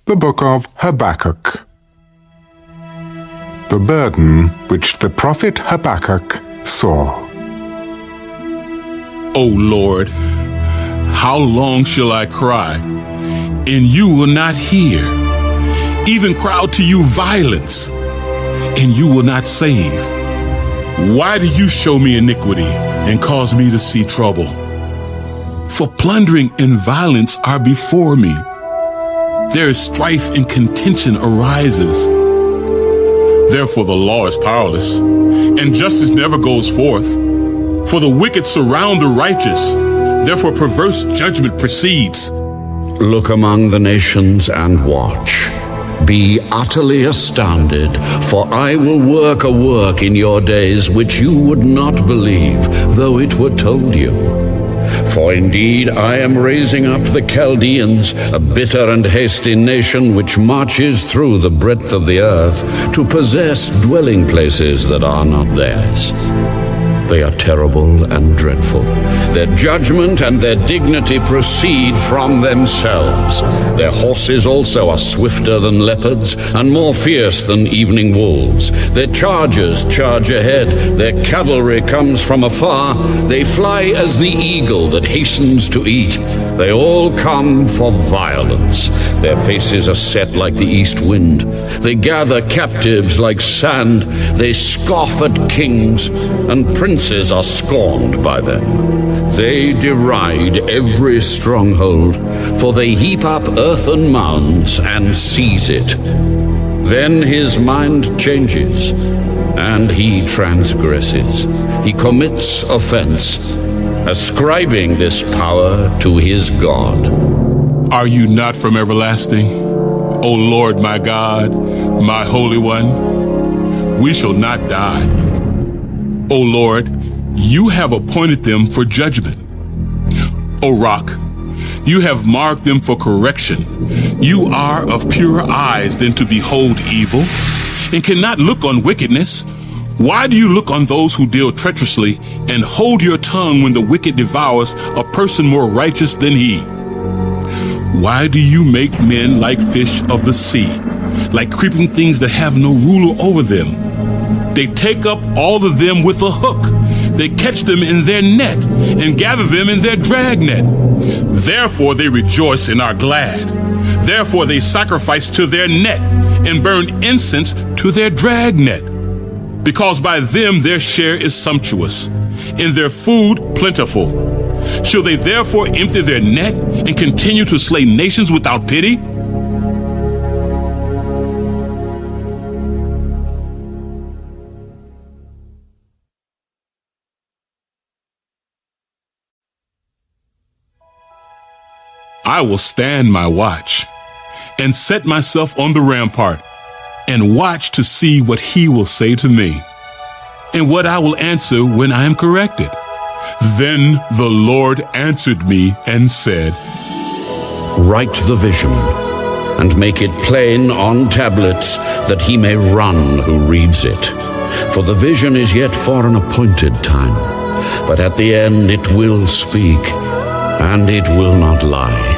The book of Habakkuk. The burden which the prophet Habakkuk saw. O Lord, how long shall I cry, and you will not hear? Even cry out to you violence, and you will not save. Why do you show me iniquity and cause me to see trouble? For plundering and violence are before me. There is strife and contention arises. Therefore the law is powerless, and justice never goes forth. For the wicked surround the righteous, therefore perverse judgment proceeds. Look among the nations and watch. Be utterly astounded, for I will work a work in your days which you would not believe, though it were told you. For indeed I am raising up the Chaldeans, a bitter and hasty nation which marches through the breadth of the earth, to possess dwelling places that are not theirs. They are terrible and dreadful. Their judgment and their dignity proceed from themselves. Their horses also are swifter than leopards, and more fierce than evening wolves. Their chargers charge ahead. Their cavalry comes from afar. They fly as the eagle that hastens to eat. They all come for violence. Their faces are set like the east wind. They gather captives like sand. They scoff at kings, and princes are scorned by them. They deride every stronghold, for they heap up earthen mounds and seize it. Then his mind changes, and he transgresses. He commits offense, ascribing this power to his God. Are you not from everlasting, O Lord my God, my Holy One? We shall not die. O Lord, you have appointed them for judgment. O Rock, you have marked them for correction. You are of purer eyes than to behold evil, and cannot look on wickedness. Why do you look on those who deal treacherously, and hold your tongue when the wicked devours a person more righteous than he? Why do you make men like fish of the sea, like creeping things that have no ruler over them? They take up all of them with a hook. They catch them in their net and gather them in their dragnet. Therefore they rejoice and are glad. Therefore they sacrifice to their net and burn incense to their dragnet. Because by them their share is sumptuous, and their food plentiful. Shall they therefore empty their net and continue to slay nations without pity? I will stand my watch and set myself on the rampart and watch to see what he will say to me and what I will answer when I am corrected. Then the Lord answered me and said, Write the vision and make it plain on tablets, that he may run who reads it. For the vision is yet for an appointed time, but at the end it will speak, and it will not lie.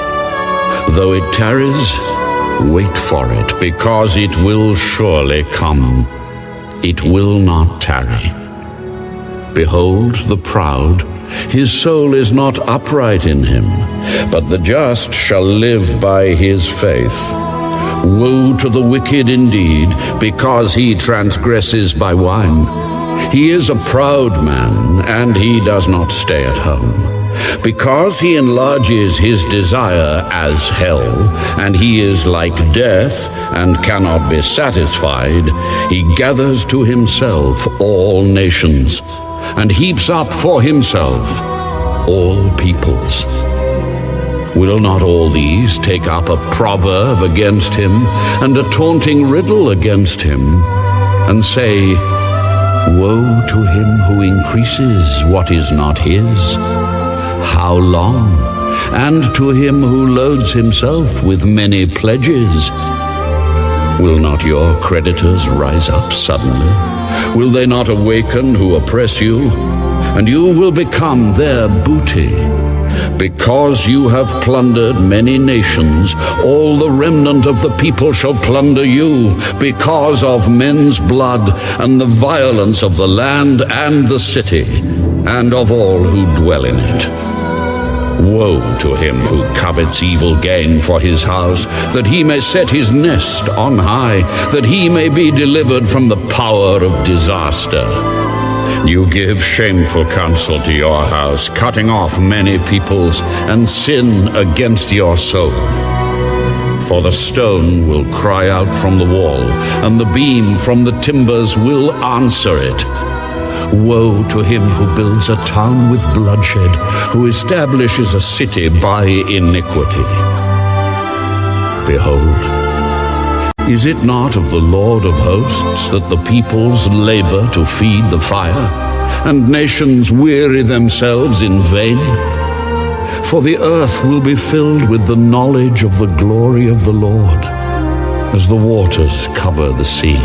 Though it tarries, wait for it, because it will surely come. It will not tarry. Behold the proud, his soul is not upright in him, but the just shall live by his faith. Woe to the wicked indeed, because he transgresses by wine. He is a proud man, and he does not stay at home. Because he enlarges his desire as hell, and he is like death, and cannot be satisfied, he gathers to himself all nations, and heaps up for himself all peoples. Will not all these take up a proverb against him, and a taunting riddle against him, and say, Woe to him who increases what is not his? How long? And to him who loads himself with many pledges? Will not your creditors rise up suddenly? Will they not awaken who oppress you? And you will become their booty. Because you have plundered many nations, all the remnant of the people shall plunder you, because of men's blood and the violence of the land and the city, and of all who dwell in it. Woe to him who covets evil gain for his house, that he may set his nest on high, that he may be delivered from the power of disaster. You give shameful counsel to your house, cutting off many peoples, and sin against your soul. For the stone will cry out from the wall, and the beam from the timbers will answer it. Woe to him who builds a town with bloodshed, who establishes a city by iniquity. Behold, is it not of the Lord of hosts that the peoples labor to feed the fire, and nations weary themselves in vain? For the earth will be filled with the knowledge of the glory of the Lord, as the waters cover the sea.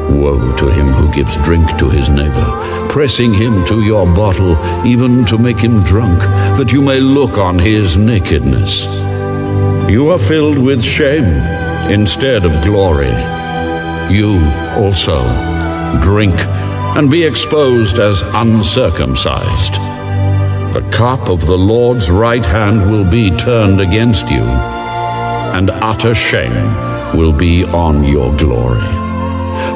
Woe to him who gives drink to his neighbor, pressing him to your bottle, even to make him drunk, that you may look on his nakedness. You are filled with shame instead of glory. You also drink and be exposed as uncircumcised. The cup of the Lord's right hand will be turned against you, and utter shame will be on your glory.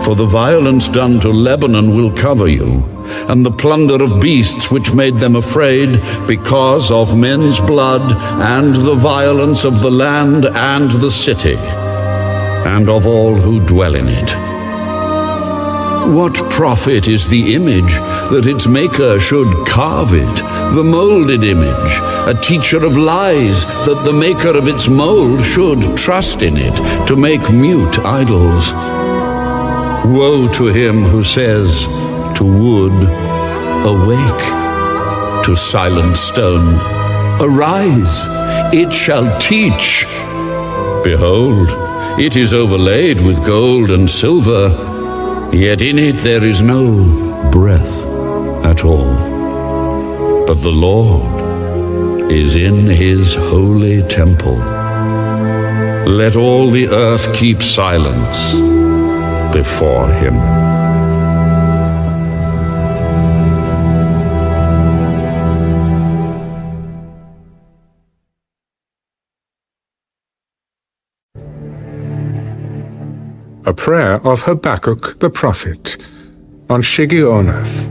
For the violence done to Lebanon will cover you, and the plunder of beasts which made them afraid, because of men's blood and the violence of the land and the city, and of all who dwell in it. What profit is the image that its maker should carve it, the molded image, a teacher of lies, that the maker of its mold should trust in it to make mute idols? Woe to him who says to wood, awake, to silent stone, arise, it shall teach. Behold, it is overlaid with gold and silver, yet in it there is no breath at all. But the Lord is in his holy temple. Let all the earth keep silence before him. A prayer of Habakkuk the prophet on Shigionoth.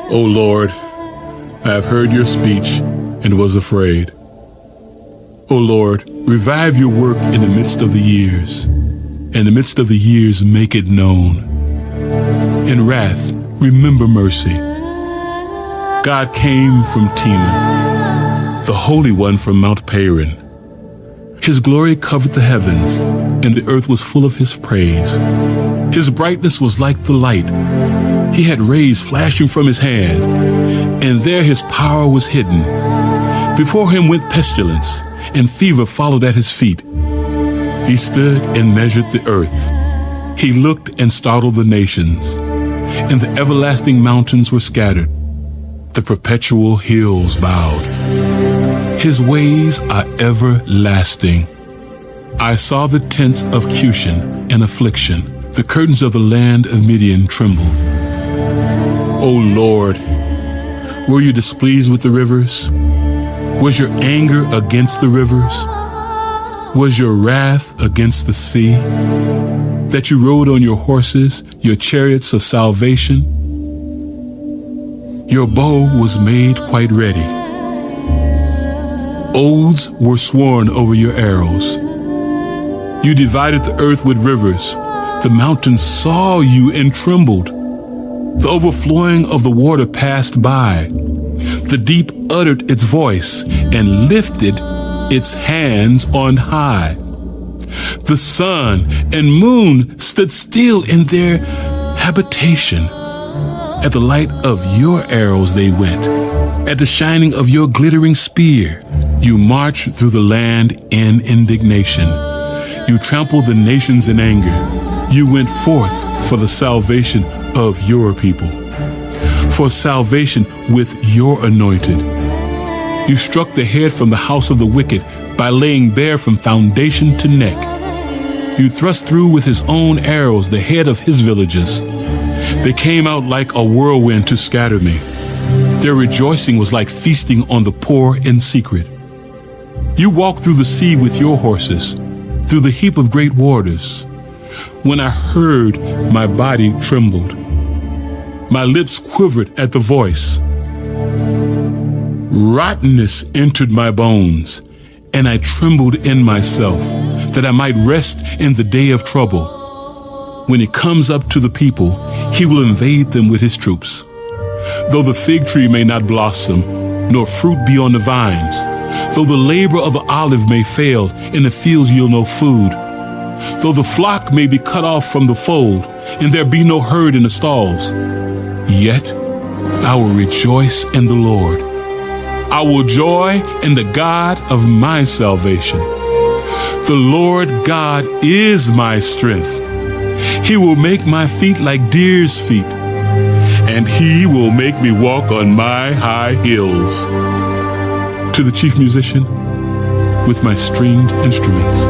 O Lord, I have heard your speech and was afraid. O Lord, revive your work in the midst of the years. In the midst of the years, make it known. In wrath, remember mercy. God came from Teman, the Holy One from Mount Paran. His glory covered the heavens, and the earth was full of his praise. His brightness was like the light. He had rays flashing from his hand, and there his power was hidden. Before him went pestilence, and fever followed at his feet. He stood and measured the earth. He looked and startled the nations, and the everlasting mountains were scattered. The perpetual hills bowed. His ways are everlasting. I saw the tents of Cushan in affliction. The curtains of the land of Midian trembled. O Lord, were you displeased with the rivers? Was your anger against the rivers? Was your wrath against the sea? That you rode on your horses, your chariots of salvation? Your bow was made quite ready. Oaths were sworn over your arrows. You divided the earth with rivers. The mountains saw you and trembled. The overflowing of the water passed by. The deep uttered its voice and lifted its hands on high. The sun and moon stood still in their habitation. At the light of your arrows they went. At the shining of your glittering spear, you marched through the land in indignation. You trampled the nations in anger. You went forth for the salvation of your people. for salvation with your anointed. You struck the head from the house of the wicked by laying bare from foundation to neck. You thrust through with his own arrows the head of his villages. They came out like a whirlwind to scatter me. Their rejoicing was like feasting on the poor in secret. You walked through the sea with your horses, through the heap of great waters. When I heard, my body trembled. My lips quivered at the voice. Rottenness entered my bones, and I trembled in myself, that I might rest in the day of trouble. When he comes up to the people, he will invade them with his troops. Though the fig tree may not blossom, nor fruit be on the vines, though the labor of the olive may fail, in the fields yield no food, though the flock may be cut off from the fold, and there be no herd in the stalls, yet I will rejoice in the Lord. I will joy in the God of my salvation. The Lord God is my strength. He will make my feet like deer's feet, and he will make me walk on my high hills. To the chief musician, with my stringed instruments,